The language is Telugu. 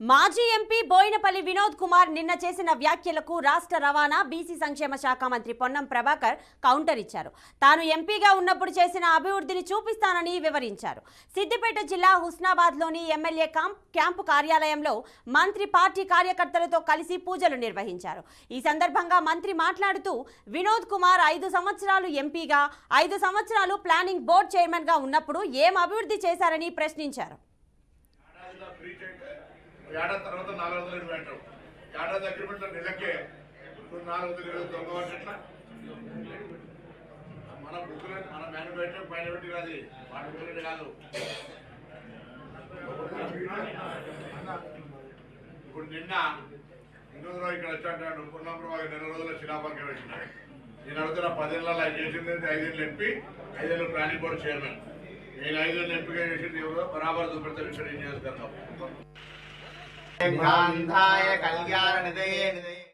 మాజీ ఎంపీ బోయినపల్లి వినోద్ కుమార్ నిన్న చేసిన వ్యాఖ్యలకు రాష్ట్ర రవాణా బీసీ సంక్షేమ శాఖ మంత్రి పొన్నం ప్రభాకర్ కౌంటర్ ఇచ్చారు. తాను ఎంపీగా ఉన్నప్పుడు చేసిన అభివృద్ధిని చూపిస్తానని వివరించారు. సిద్దిపేట జిల్లా హుస్నాబాద్లోని ఎమ్మెల్యే క్యాంపు కార్యాలయంలో మంత్రి పార్టీ కార్యకర్తలతో కలిసి పూజలు నిర్వహించారు. ఈ సందర్భంగా మంత్రి మాట్లాడుతూ వినోద్ కుమార్ 5 సంవత్సరాలు ఎంపీగా 5 సంవత్సరాలు ప్లానింగ్ బోర్డు చైర్మన్ గా ఉన్నప్పుడు ఏం అభివృద్ధి చేశారని ప్రశ్నించారు. ఏడాది తర్వాత 400 పెట్టాం. ఏడాది అగ్రిమెంట్ నెలకే 420 మన బుక్లు మన మ్యానుఫ్యాక్చర్ పైన పెట్టి కాదు, వాటి బుక్లెట్ కాదు. ఇప్పుడు నిన్న ఇంకొక ఇక్కడ వచ్చాడు పున్నప్పుడు 2 రోజుల శిలాపలక పెట్టినాడు. నేను అడుగుతున్న 10 ఏళ్ళలో ఆయన చేసింది 5 ఏళ్ళు ఎంపీ, 5 ఏళ్ళు ప్లానింగ్ బోర్డు చైర్మన్. నేను 5 ఏళ్ళు ఎంపీగా చేసింది ఎవరో బరాబర్ చూపెడతారు. ఇక్కడ ఏం చేస్తున్నాం. కళ్యాణ